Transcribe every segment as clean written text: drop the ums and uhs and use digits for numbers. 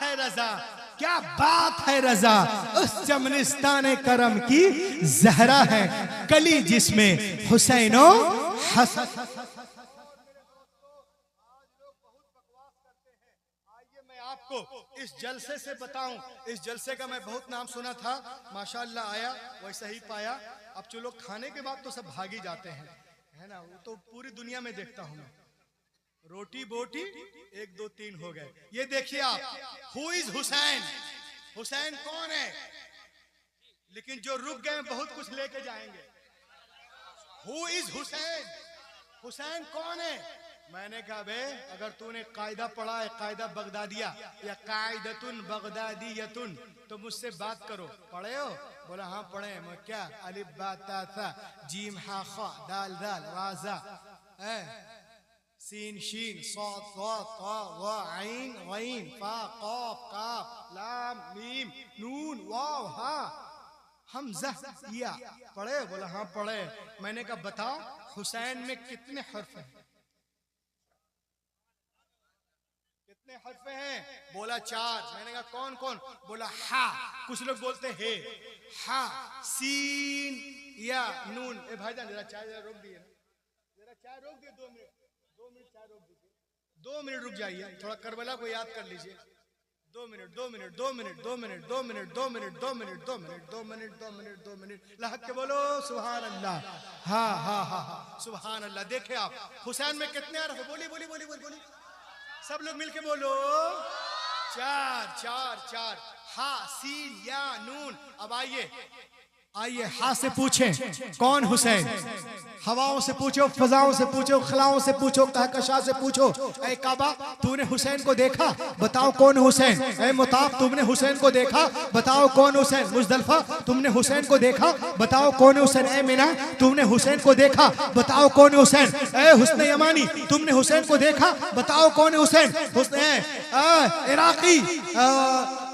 है रजा, क्या बात है रजा, उस चमनिस्तान करम की जहरा है कली जिसमें हुसैनो हसन। इस जलसे से बताऊं, इस जलसे का मैं बहुत नाम सुना था, माशाअल्लाह आया वैसा ही पाया। अब जो लोग खाने के बाद तो सब भागी जाते हैं, है ना, वो तो पूरी दुनिया में देखता हूं मैं। रोटी बोटी 1 2 3 हो गए। ये देखिए आप, हु इज हुसैन, हुसैन कौन है? लेकिन जो रुक गए बहुत कुछ लेके जाएंगे। हु इज हुसैन, हुसैन कौन है? मैंने कहा बे, अगर तूने कायदा पढ़ा है, कायदा बगदादिया या कायदतुन बगदादियतुन, तो मुझसे बात करो। पढ़े हो? बोला हाँ पढ़े। मैं क्या, अलिफ बा ता था जीम हा खा दाल दाल वाजा सीन शीन साद ज़ा ता वा आइन गईन फा काफ काफ लाम मीम नून वाव हा हमजा या। पढ़े? बोला हाँ पढ़े। मैंने कहा बताओ हुसैन में कितने हर्फ हैं? कितने हर्फ हैं? बोला 4। मैंने कहा कौन कौन? बोला हा, कुछ लोग बोलते हैं हा, सीन या नून। ए भाईजान जरा चाय जरा रोक दिए, जरा चाय रोक दिए 2 मिनट, 2 मिनट चाय रोक दीजिए, 2 मिनट रुक जाइए, थोड़ा करबला को याद कर लीजिए। 2 minute 2 minute 2 minute 2 minute 2 minute 2 minute 2 minute 2 minute 2 minute 2 minute 2 minute लहक के बोलो सुभान अल्लाह। हाँ हाँ हाँ हाँ सुभान अल्लाह। देखे आप हुसैन में कितने हर्फ? बोली बोली बोली बोली बोली, सब लोग मिलके बोलो। 4 4 4 हा सीन या नून। अब आइए आइए, हा से पूछें कौन हुसैन? हवाओं से पूछो, फजाओं से पूछो, खलाओं से पूछो, कहकशा से पूछो। ऐ काबा तूने हुसैन को देखा, बताओ कौन हुसैन? ऐ मुताफ तुमने हुसैन को देखा, बताओ कौन हुसैन? मुजदलफा तुमने हुसैन को देखा, बताओ कौन हुसैन? ऐ मीना तुमने हुसैन को देखा, बताओ कौन हुसैन? ऐ हुस्न यमानी तुमने हुसैन को देखा, बताओ कौन हुसैन? हुस्न इराकी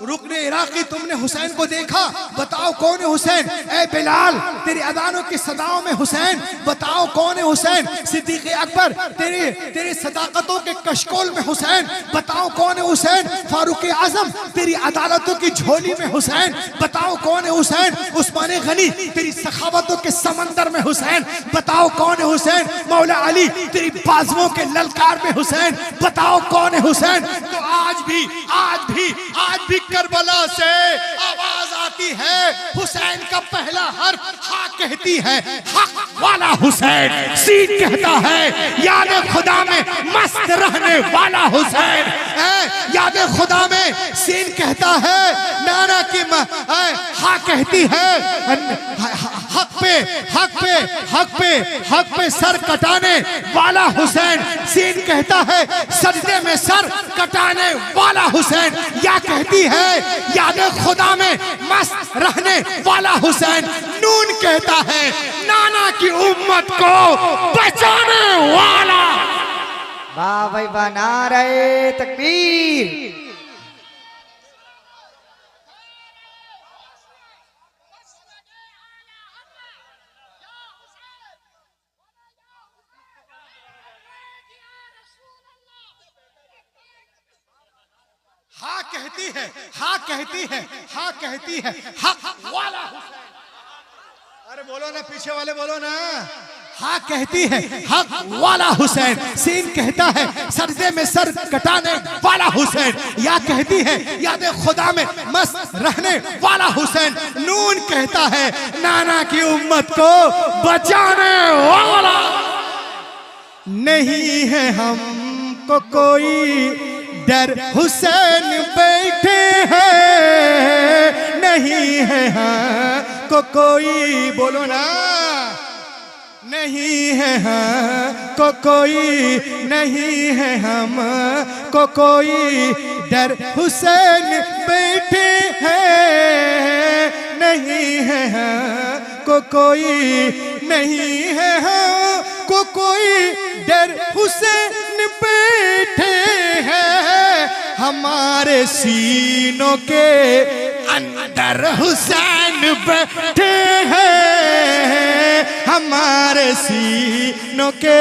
रुकने इराकी तुमने हुसैन को देखा, बताओ कौन है हुसैन? ऐ बिलाल तेरी अदानों की सदाओं में हुसैन, बताओ कौन है हुसैन? सिद्दीक़ अकबर तेरी सदाकतों के कशकोल में हुसैन, बताओ कौन है हुसैन? फारूक आजम तेरी अदालतों की झोली में हुसैन, बताओ कौन है हुसैन? उस्मान गनी तेरी सखावतों के समंदर में हुसैन, बताओ कौन है हुसैन? मौला अली तेरी बाजुओं के ललकार में हुसैन, बताओ कौन है हुसैन? तो आज भी करबला से आवाज आती है, हुसैन का पहला हर्फ हा कहती है, हक वाला हुसैन। सीन कहता है याद खुदा में मस्त रहने वाला हुसैन, याद खुदा में। सीन कहता है नाना की हा कहती है हक पे हक पे हक पे हक पे सर कटाने वाला हुसैन। सीन कहता है सजदे में सर कटाने वाला हुसैन। या कहती है याद खुदा में मस्त रहने वाला हुसैन। नून कहता है नाना की उम्मत को बचाने वाला। वाह भाई वाह, नारे तकबीर। हाँ कहती है, हाँ कहती है, हाँ कहती है हक वाला हुसैन। अरे बोलो ना, पीछे वाले बोलो ना। हाँ कहती है हक वाला हुसैन। सीन कहता है सजदे में सर कटाने वाला हुसैन। या कहती है याद खुदा में मस्त रहने वाला हुसैन। नून कहता है नाना की उम्मत को बचाने वाला। नहीं है हमको कोई डर, हुसैन बैठे हैं, नहीं है हमको कोई, बोलो ना, नहीं है हमको कोई, नहीं है हमको कोई डर, हुसैन बैठे हैं, नहीं है हमको कोई, नहीं है हमको कोई डर, हुसैन बैठे हैं हमारे सीनों के अंदर, हुसैन बैठे हैं हमारे सीनों के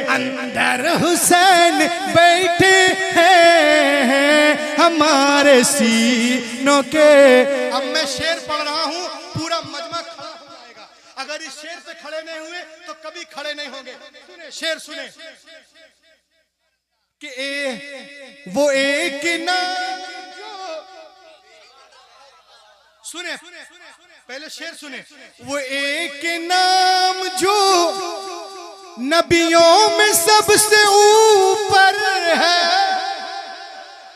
अंदर, हुसैन बैठे हैं हमारे सीनों के। अब मैं शेर पढ़ रहा हूँ, पूरा मजमा खड़ा हो जाएगा। अगर इस शेर पे खड़े नहीं हुए तो कभी खड़े नहीं होंगे। सुने शेर सुने कि वो एक नाम जो, सुने पहले शेर सुने, वो एक नाम जो नबियों में सबसे ऊपर है,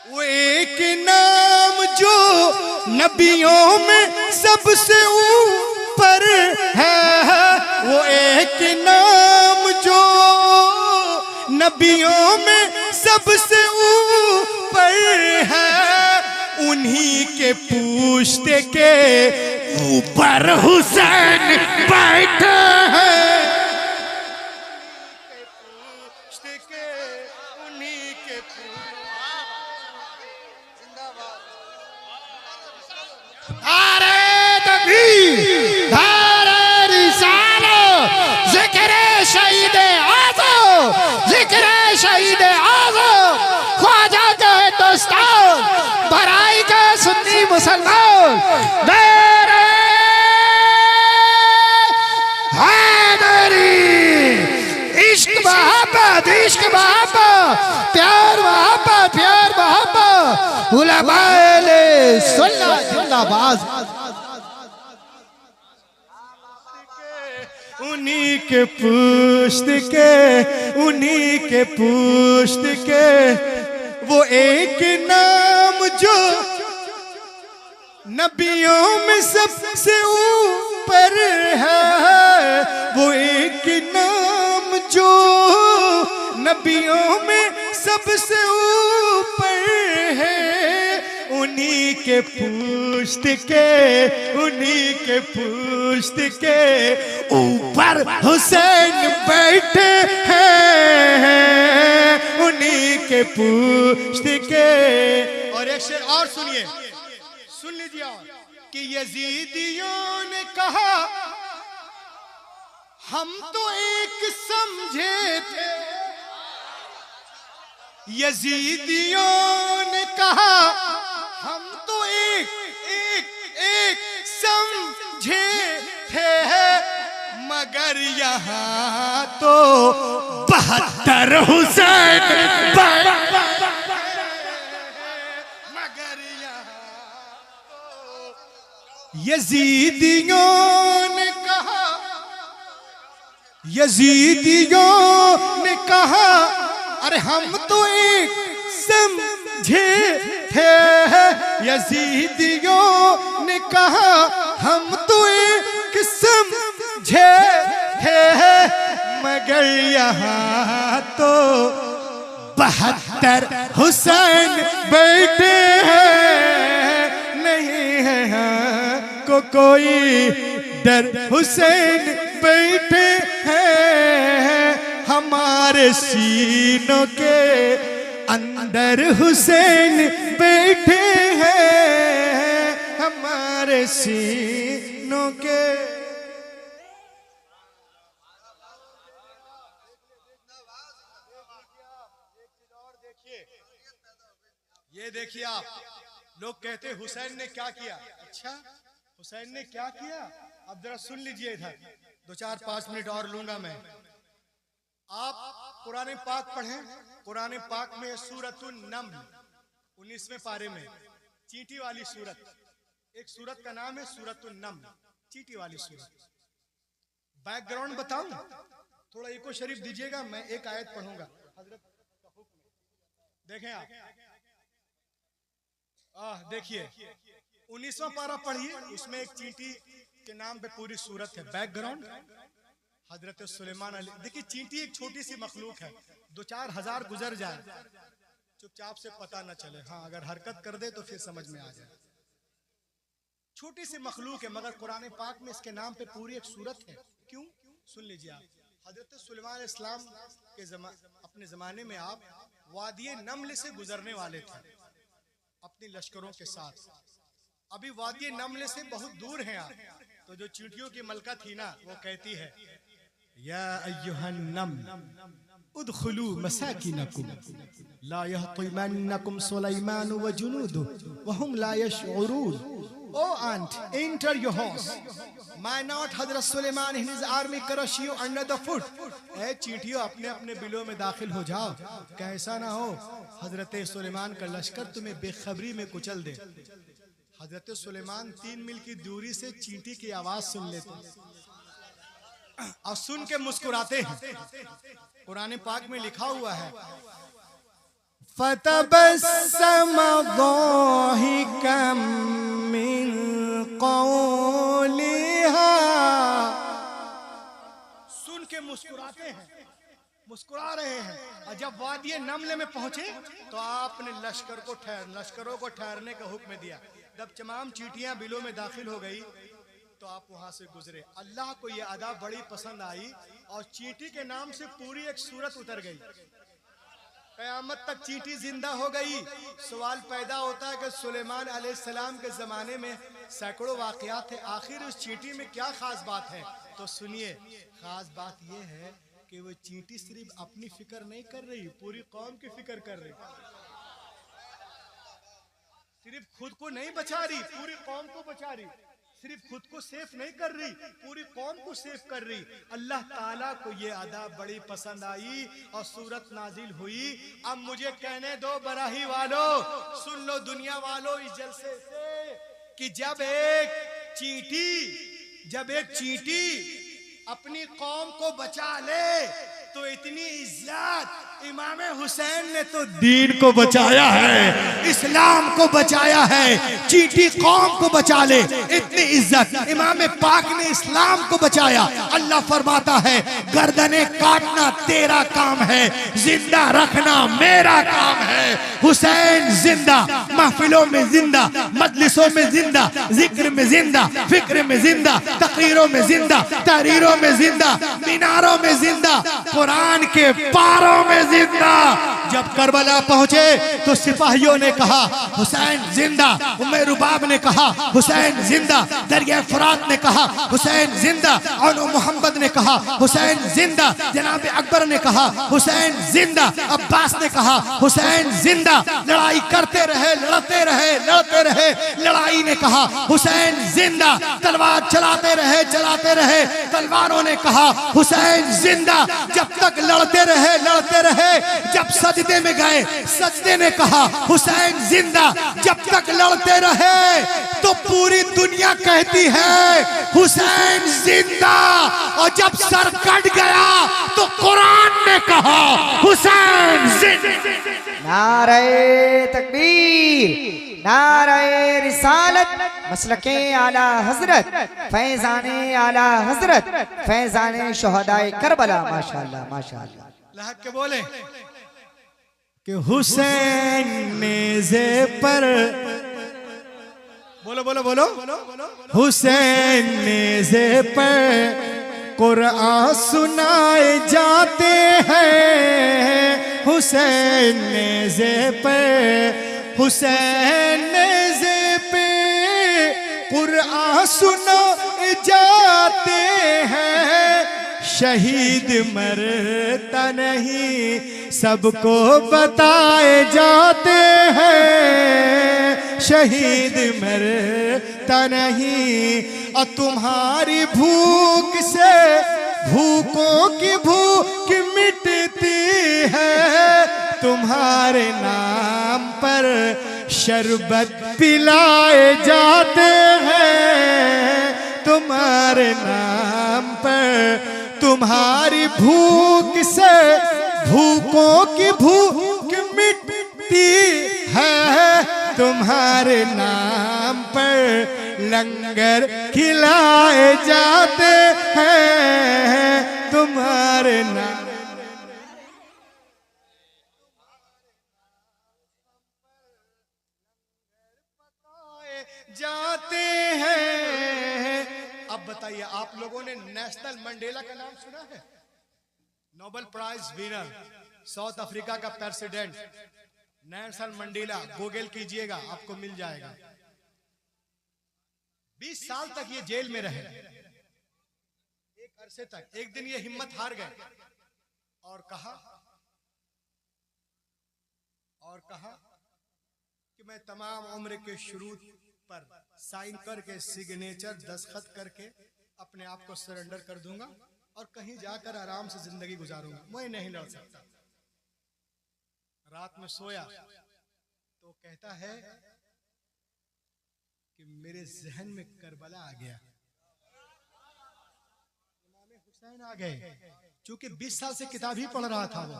वो एक नाम जो नबियों में सबसे ऊपर है, वो एक नाम जो नबियों में सबसे ऊपर है, उन्हीं के पुश्त के ऊपर हुसैन बैठा है। शहीद आज़म ख्वाजा के दोस्तान बराई के सुन्नी मुसलमान मेरे हैदरी इश्क मोहब्बत प्यार मोहब्बत उलमाए सुन्नत जिंदाबाद। उन्हीं के पुश्त के, उन्हीं के पुश्त के, वो एक नाम जो नबियों में सबसे ऊपर है, वो एक नाम जो नबियों में सबसे ऊपर है, उन्हीं के पुश्त के, उन्हीं के पुश्त के ऊपर हुसैन बैठे हैं, उन्हीं के पुश्त के। और एक शेर और सुनिए, सुन लीजिए कि यजीदियों ने कहा हम तो एक समझे थे, यजीदियों ने कहा हम तो एक समझे थे, मगर यहाँ तो 72 हुसैन, मगर यहाँ तो यजीदियों ने कहा, यजीदियों ने कहा अरे हम तो एक समझे थे, यजीदियों ने कहा हम तो एक समझे थे, मगर यहाँ तो 72 हुसैन बैठे हैं, नहीं है यहाँ को कोई डर, हुसैन बैठे हैं हमारे सीनों के अंदर, हुसैन बैठे हैं हमारे सीनों के। ये देखिए आप, लोग कहते हुसैन ने क्या किया। अच्छा हुसैन ने क्या किया, अब जरा सुन लीजिए इधर, 2-4-5 मिनट और लूंगा मैं। आप कुरान पाक पढ़ें, कुरान पाक में सूरतुन नम्ल 19वें पारे में चींटी वाली सूरत, एक सूरत का नाम है सूरतुन नम्ल, चींटी वाली सूरत। बैकग्राउंड बताऊं, थोड़ा इको शरीफ दीजिएगा, मैं एक आयत पढ़ूंगा। हजरत का हुक्म देखें आप, देखिए 19वां पारा पढ़िए, उसमें एक चींटी के नाम पे पूरी सूरत है। बैकग्राउंड हजरत सुलेमान अली। देखिए चींटी एक छोटी सी मखलूक है, 2-4 हजार गुजर जाए चुपचाप से पता न चले, हाँ अगर हरकत कर दे तो फिर समझ में आ जाए। छोटी सी मखलूक है, मगर कुरान पाक में इसके नाम पे पूरी एक सूरत है। क्यों, सुन लीजिए आप। हजरत सुलेमान इस्लाम के अपने जमाने में आप वादिये नम्ल से गुजरने वाले थे अपने लश्करों के साथ। अभी वादिये नम्ल से बहुत दूर हैं आप, तो जो चींटियों की मलका थी ना, वो कहती है या अय्युहन नम्ल उदखुलू मसाकिनकुम ला यहतिमन्नकुम सुलैमान व जुनूदुहु व हुम ला यशउरून। Oh ant, enter your house. Might not Hazrat Suleiman and his army crush you under the foot. ए चींटियों अपने अपने बिलों में दाखिल हो जाओ, कैसा ना हो हजरत सुलेमान का लश्कर तुम्हें बेखबरी में कुचल दे। हजरत सुलेमान 3 मील की दूरी से चींटी की आवाज सुन लेते और सुन के मुस्कुराते हैं। कुरान पाक में लिखा हुआ है फतबस्सम ज़ाहिकम मिन क़ौलिहा, सुन के मुस्कुराते हैं, मुस्कुरा रहे हैं। और जब वादिये नमले में पहुंचे तो आपने लश्करों को ठहरने का हुक्म दिया। जब तमाम चींटियां बिलों में दाखिल हो गई तो आप वहां से गुजरे। अल्लाह को यह अदा बड़ी पसंद आई और चींटी के नाम से पूरी एक सूरत उतर गई। क़यामत तक चींटी जिंदा हो गई। सवाल पैदा होता है कि सुलेमान अलैहिस्सलाम के ज़माने में सैकड़ों वाक़यात थे, आखिर उस चींटी में क्या ख़ास बात है? तो सुनिए, ख़ास बात यह है कि वो चींटी सिर्फ अपनी फिक्र नहीं कर रही, पूरी कौम की फिक्र कर रही। सिर्फ खुद को नहीं बचा रही, पूरी कौम को बचा रही। सिर्फ खुद को सेफ नहीं कर रही, पूरी कौम को सेफ कर रही। अल्लाह ताला को ये अदा बड़ी पसंद आई और सूरत नाजिल हुई। अब मुझे कहने दो बराही वालों, सुन लो दुनिया वालों इस जलसे से कि जब एक चींटी अपनी कौम को बचा ले तो इतनी इज्जत इमाम हुसैन ने तो दीन को बचाया है, इस्लाम को बचाया है। चींटी कौम को बचा ले, इतनी इज्जत इमाम पाक ने इस्लाम को बचाया। अल्लाह फरमाता है गर्दने काटना तेरा काम है, जिंदा रखना मेरा काम है। हुसैन जिंदा, महफिलों में जिंदा, मजलिसों में जिंदा, जिक्र में जिंदा, फिक्र में जिंदा, तकरीरों में जिंदा, तहरीरों में जिंदा, मीनारों में जिंदा, कुरान के पारों में जिंदा। जब करबला पहुंचे तो सिपाहियों ने कहा हुसैन जिंदा, उम्मे रुबाब ने कहा हुसैन जिंदा, दरिया फुरात ने कहा हुसैन जिंदा, और मोहम्मद ने कहा हुसैन जिंदा, जनाब अकबर ने कहा हुसैन जिंदा, अब्बास ने कहा हुसैन जिंदा। लड़ाई करते रहे, लड़ते रहे, लड़ते रहे। लड़ाई ने कहा हुसैन जिंदा, तलवार चलाते रहे, चलाते रहे। तलवारों ने कहा हुसैन जिंदा। जब तक लड़ते रहे, लड़ते रहे। जब सजदे में गए, सजदे ने कहा हुसैन जिंदा। जब तक लड़ते रहे तो पूरी दुनिया कहती है हुसैन जिंदा, और जब सर कट गया तो कुरान ने कहा हुसैन जिंदा। नारे तकबीर, नारे रिसालत, मसलके आला हजरत, फैजाने आला हजरत, फैजाने शोहदाए करबला। माशाअल्लाह, माशाअल्लाह। लहक के बोले कि हुसैन नेज़े पर, बोलो बोलो बोलो, हुसैन नेज़े पर कुरान सुनाए जाते हैं। हुसैन नेज़े पर, हुसैन नेज़े पे कुरान सुनाए जाते हैं। शहीद मरता नहीं सबको बताए जाते हैं। शहीद मरता नहीं और तुम्हारी भूख से भूखों की भूख मिटती है। तुम्हारे नाम पर शरबत पिलाए जाते हैं। तुम्हारे नाम पर तुम्हारी भूख से भूखों की भूख मिटती है। तुम्हारे नाम पर लंगर खिलाए जाते हैं। तुम्हारे नाम जाते हैं। अब बताइए, आप लोगों ने नेशनल मंडेला का नाम सुना है? Nobel prize winner, South Africa का प्रेसिडेंट नेल्सन मंडेला। गूगल कीजिएगा, आपको मिल जाएगा। 20 साल तक ये जेल में रहे। एक अरसे तक, एक दिन ये हिम्मत हार गए और कहा और कहा कि मैं तमाम उम्र के शुरू पर साइन करके सिग्नेचर दस्तखत करके अपने आप को सरेंडर कर दूंगा और कहीं जाकर आराम से जिंदगी गुजारूंगा, मैं नहीं लड़ सकता। रात में सोया तो कहता है कि मेरे जहन में करबला आ गया, इमाम हुसैन आ गए। चूंकि 20 साल से किताब ही पढ़ रहा था वो।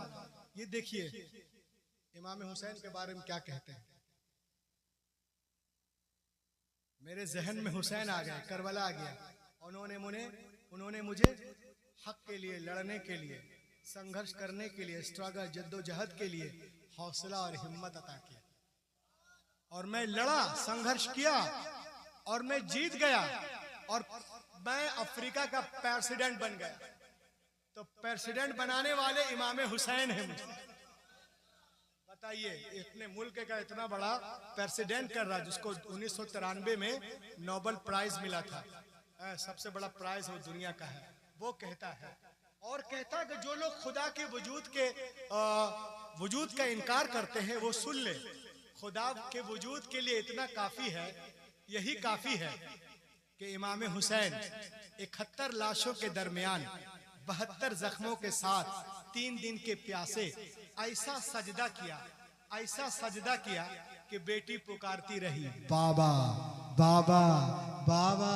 ये देखिए इमाम हुसैन के बारे में क्या कहते हैं, मेरे जहन में हुसैन आ गए, करबला आ गया। उन्होंने मुझे हक के लिए, लड़ने के लिए, संघर्ष करने के लिए, स्ट्रगल, जद्दोजहद के लिए हौसला और हिम्मत अता किया। और मैं लड़ा, संघर्ष किया और मैं जीत गया और मैं अफ्रीका का प्रेसिडेंट बन गया। तो प्रेसिडेंट बनाने वाले इमाम हुसैन हैं मुझे। बताइए, इतने मुल्क का इतना बड़ा प्रेसिडेंट कर रहा, जिसको 1993 में नोबेल प्राइज मिला था, सबसे बड़ा प्राइज वो दुनिया का है। वो कहता है और कहता कि जो लोग खुदा के वजूद का इनकार करते हैं वो सुन ले, खुदा के वजूद के लिए इतना काफी है, यही काफी है कि इमाम हुसैन 71 लाशों के दरमियान 72 जख्मों के साथ 3 दिन के प्यासे ऐसा सजदा किया कि बेटी पुकारती रही, बाबा बाबा बाबा।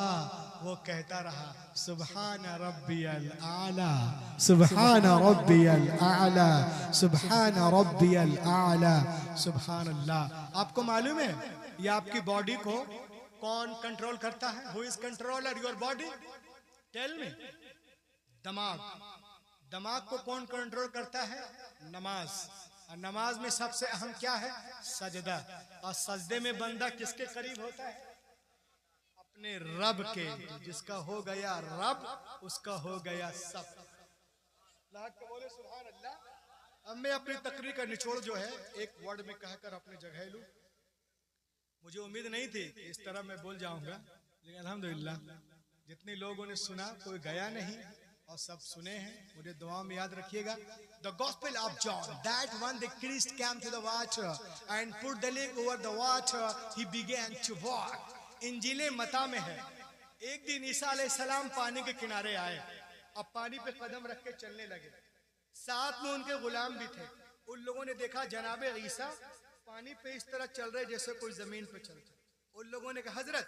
वो कहता रहा, सुब्हान रब्बियल आला, सुब्हान रब्बियल आला, सुब्हान रब्बियल आला, सुब्हान अल्लाह। आपको मालूम है ये आपकी बॉडी को कौन कंट्रोल करता है? Who is controller your body? Tell me. दिमाग को कौन कंट्रोल करता है? नमाज। और नमाज में सबसे अहम क्या है? सजदा। और सजदे में बंदा किसके करीब होता है? अपने रब के। जिसका हो गया रब उसका हो गया सब। बोले सुभान अल्लाह। अब मैं अपनी तकरीर का निचोड़ जो है एक वर्ड में कहकर अपनी जगह लूं। मुझे उम्मीद नहीं थी कि इस तरह मैं बोल जाऊंगा, लेकिन अल्हम्दुलिल्लाह जितने लोगों ने सुना कोई गया नहीं और सब सुने हैं। मुझे दुआ में याद रखिएगा। The Gospel of John, that when the Christ came to the water and put the leg over the water, he began to walk. इंजीले मता में है, एक दिन ईसा अलैहिस्सलाम पानी के किनारे आए, अब पानी पे कदम रख के चलने लगे, साथ में उनके गुलाम भी थे। उन लोगों ने देखा जनाबे ईसा पानी पे इस तरह चल रहे जैसे कोई जमीन पे चल रहे। उन लोगों ने कहा, हजरत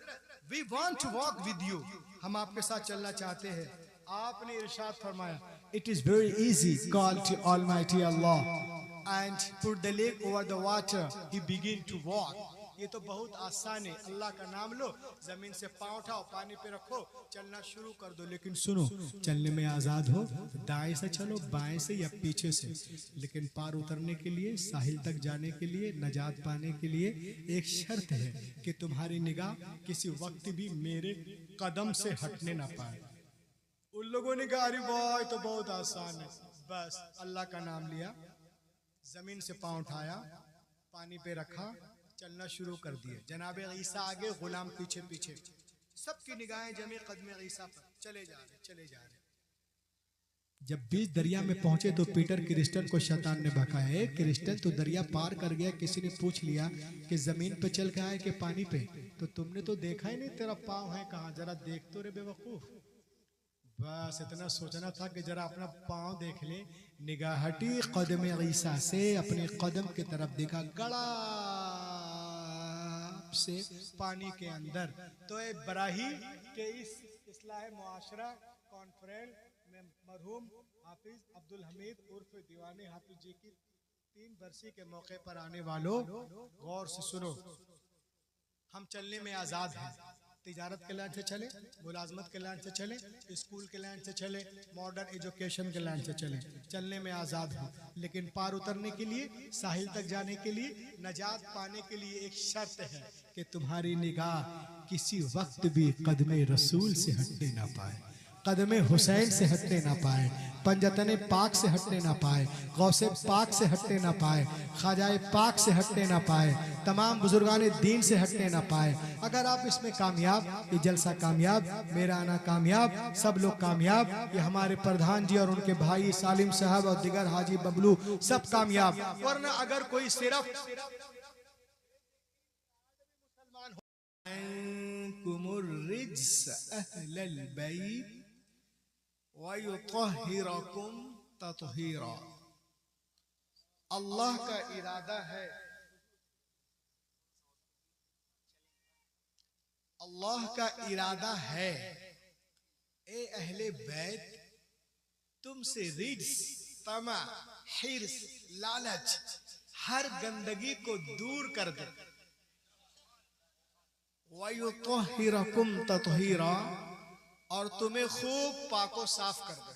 we want to walk with you, हम आपके साथ चलना चाहते हैं। आपने इरशाद फरमाया, it is very easy, call to almighty Allah and put the leg over the water, he begin to walk. ये तो बहुत आसान है, अल्लाह का नाम लो, जमीन से पांव उठाओ, पानी पे रखो, चलना शुरू कर दो। लेकिन सुनो, चलने में आजाद हो, दाएं से चलो, बाएं से या पीछे से, लेकिन पार उतरने के लिए, साहिल तक जाने के लिए, नजात पाने के लिए एक शर्त है कि तुम्हारी निगाह किसी वक्त भी मेरे कदम से हटने ना पाए। उन लोगों ने कहा, अरे वाह तो बहुत आसान है। बस अल्लाह का नाम लिया, जमीन से पांव उठाया, पानी पे रखा, चलना शुरू कर दिए। जनाबे ईसा आगे, गुलाम पीछे पीछे, सबकी निगाहें जमी कदमे ईसा पर, चले जा रहे। जब बीच दरिया में पहुंचे तो पीटर क्रिस्टन को शैतान ने बकाया, क्रिस्टन तो दरिया पार कर गया, किसी ने पूछ लिया कि जमीन पे चल के आए कि पानी पे, तो तुमने तो देखा ही नहीं, तेरा पाँव है कहाँ, जरा देख तो रे बेवकूफ। बस इतना सोचना था कि जरा अपना पाँव देख ले। निगाह हटी कदम ईसा से, अपने कदम की तरफ देखा, गड़ा से पानी के अंदर। तो बराही के इस इस्लाह मुआशरा कॉन्फ्रेंस में मरहूम हाफिज अब्दुल हमीद उर्फ दीवाने हाफिज जी की 3 बरसी के मौके पर आने वालों, गौर से सुनो। हम चलने में आजाद हैं, तिजारत के लाइन से चले, मुलाजमत के लाइन से चले, स्कूल के लाइन से चले, मॉडर्न एजुकेशन के लाइन से चले, चलने में आज़ाद हो। लेकिन पार उतरने के लिए, साहिल तक जाने के लिए, नजात पाने के लिए एक शर्त है कि तुम्हारी निगाह किसी वक्त भी कदमे रसूल से हटने ना पाए। कदमे हुसैन से हटने ना पाए, पंजतने पाक से हटने ना पाए, गौसे पाक से हटने ना पाए, ख्वाजाए पाक से हटने ना पाए, तमाम बुजुर्गान दीन से हटने ना पाए। अगर आप इसमें कामयाब, ये जलसा कामयाब, मेरा आना कामयाब, सब लोग कामयाब, ये हमारे प्रधान जी और उनके भाई सालिम साहब और दिगर हाजी बबलू सब कामयाब। वरना अगर कोई सिर्फ अल्लाह का इरादा है, अल्लाह का इरादा है ए अहले बैत तुमसे रिज्स, तमा, हिर्स, लालच, हर गंदगी को दूर कर दे। वयुत्तहिरकुम तत्हीरा, और तुम्हें खूब पाको साफ कर दे,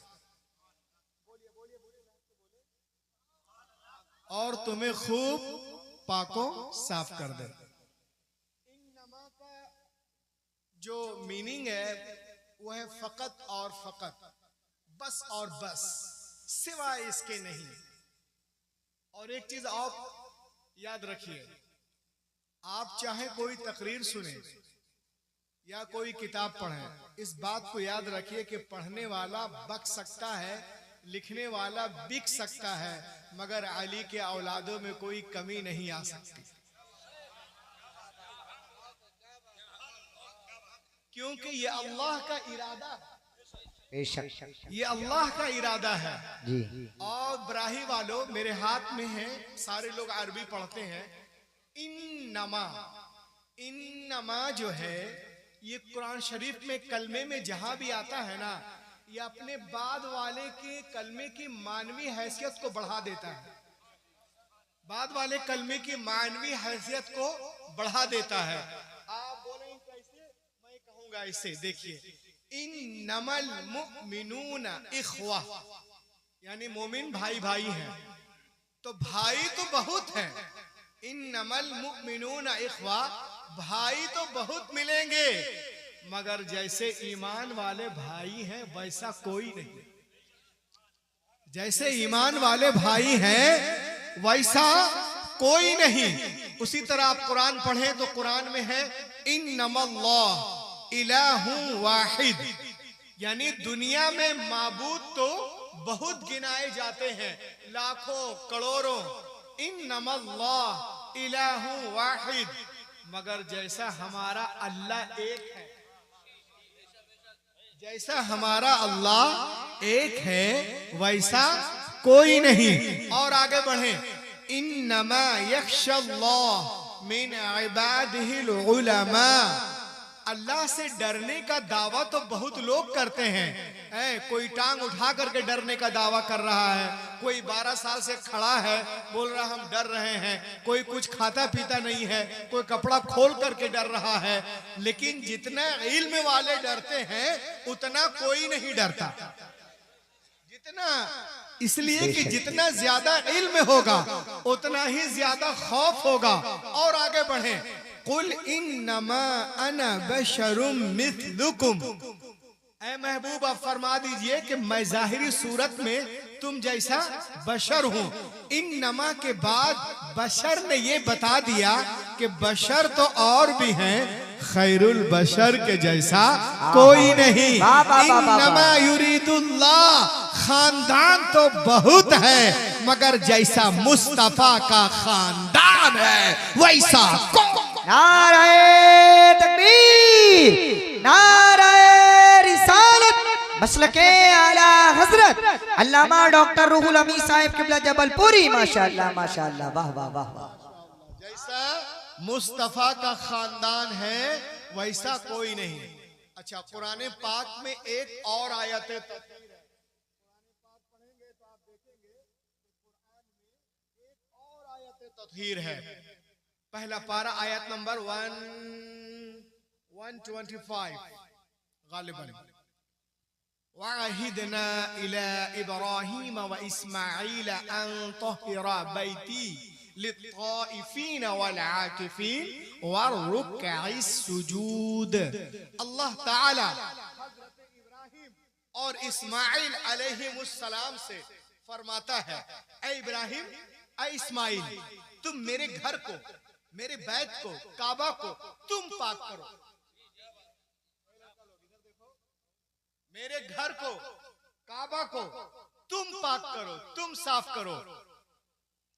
और तुम्हें खूब पाको साफ कर दे। इन नमा का जो मीनिंग है वो है फकत और फकत, बस और बस, सिवाय इसके नहीं। और एक चीज आप याद रखिए, आप चाहे कोई तकरीर सुने या कोई किताब पढ़ें, इस बात को याद रखिए कि पढ़ने वाला बक सकता है, लिखने वाला बिक सकता है, मगर अली के औलादों में कोई कमी नहीं आ सकती, क्योंकि ये अल्लाह का इरादा है, ये अल्लाह का इरादा है जी। और ब्राही वालों, मेरे हाथ में है, सारे लोग अरबी पढ़ते हैं। इन्नमा, इन्नमा जो है ये कुरान शरीफ में कलमे में जहां भी आता है ना, ये अपने बाद वाले के कलमे की मानवी हैसियत को बढ़ा देता है, बाद वाले कलमे की मानवी हैसियत को बढ़ा देता है। आप बोलें कैसे, मैं कहूंगा इसे, देखिए, इन्नमल मुमिनूना इख्वा, यानी मोमिन भाई भाई हैं, तो भाई तो बहुत हैं। इन्नमल मुमिनूना इख्वा, भाई तो बहुत मिलेंगे, मगर जैसे ईमान वाले भाई हैं वैसा कोई नहीं, जैसे ईमान वाले भाई हैं वैसा कोई नहीं। उसी तरह आप कुरान पढ़ें तो कुरान में है इन्नमल्लाह इलाहु वाहिद, यानी दुनिया में माबूद तो बहुत गिनाए जाते हैं, लाखों करोड़ों। इन्नमल्लाह इलाहु वाहिद, मगर जैसा हमारा अल्लाह एक है, जैसा हमारा अल्लाह एक है वैसा कोई नहीं। और आगे बढ़े, इन्नमा यख्शल्लाह मिन इबादिहिल उलमा, अल्लाह से डरने का दावा तो बहुत लोग करते हैं। कोई टांग उठा करके डरने का दावा कर रहा है, कोई 12 साल से खड़ा है बोल रहा हम डर रहे हैं, कोई कुछ खाता पीता नहीं है, कोई कपड़ा खोल करके डर रहा है, लेकिन जितना इल्म वाले डरते हैं उतना कोई नहीं डरता। जितना, इसलिए कि जितना ज्यादा इल्म होगा उतना ही ज्यादा खौफ होगा। और आगे बढ़े, कुल इन्नमा अना बशरुम मिथलुकुम, ऐ महबूब आप फरमा दीजिए कि मैं जाहिरी सूरत में तुम जैसा बशर हूँ। इन्नमा के बाद बशर ने ये बता दिया कि बशर तो और भी हैं, खैरुल बशर के जैसा कोई नहीं। इन्नमा युरीदुल्लाह, खानदान तो बहुत है मगर जैसा मुस्तफा का खानदान है वैसा नारे तकबीर, नारे रिसालत, मसलके आला हजरत अल्लामा डॉक्टर रूहुल अमीन साहिब किबला जबलपुरी, माशाअल्लाह माशाअल्लाह, वाह वाह वाह वाह। जैसा मुस्तफा का खानदान है वैसा कोई नहीं। अच्छा, कुरान पाक में एक और आयत है, तत्हीर है। पहला पारा आयत नंबर 125 गालिबन, वअहिदना इला इब्राहीम व इस्माईल अन तहिरा बैती लित्ताइफीन वल आकिफीन वरुक्अइस सुजूद। अल्लाह ताला हज़रत इब्राहीम और इस्माइल अलैहिमुस्सलाम से फरमाता है, ऐ इब्राहिम, ऐ इस्माइल, तुम मेरे घर को, मेरे बैत को, काबा को तुम पाक करो। मेरे घर को, काबा को तुम पाक करो, तुम साफ करो।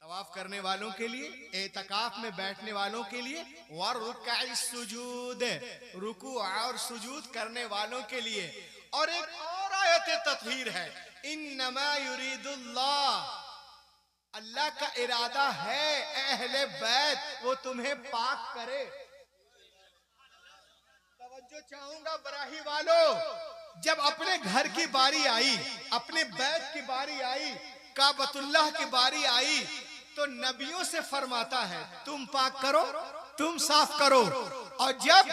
तवाफ करने वालों के लिए, एतकाफ में बैठने वालों के लिए, वरुक्अ सुजूद, रुकू और सुजूद करने वालों के लिए। और एक और आयत तत्हीर है, इन्नमा युरीदुल्लाह, अल्लाह का इरादा है अहले बैत वो तुम्हें पाक करे। तवज्जो चाहूंगा बराही वालों, जब अपने घर की बारी आई, अपने बैत की बारी आई, काबतुल्लाह की बारी आई, तो नबियों से फरमाता है तुम पाक करो, तुम साफ करो। और जब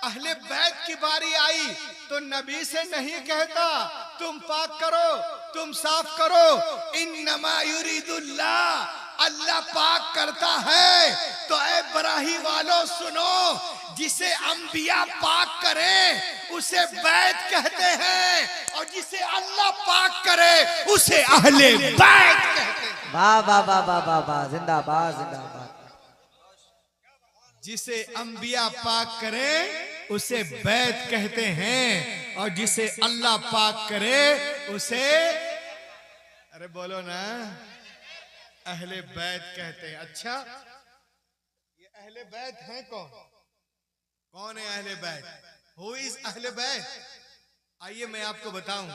अहले बैत की बारी आई तो नबी से नहीं कहता तुम पाक करो, तुम साफ करो। इन्नमा युरीदुल्लाह, अल्लाह पाक करता है। तो ऐ बराही वालों सुनो, जिसे अंबिया पाक करे उसे बैत कहते हैं, और जिसे अल्लाह पाक करे उसे अहले बैत कहते हैं। वाह वाह वाह वाह वाह वाह, जिंदाबाद जिंदाबाद। जिसे अंबिया पाक करे उसे बैत कहते हैं, और जिसे अल्लाह पाक करे उसे, अरे बोलो ना, अहले बैत कहते हैं। अच्छा, ये अहले बैत हैं कौन? कौन है अहले बैत? हु इज अहले बैत? आइए मैं आपको बताऊं।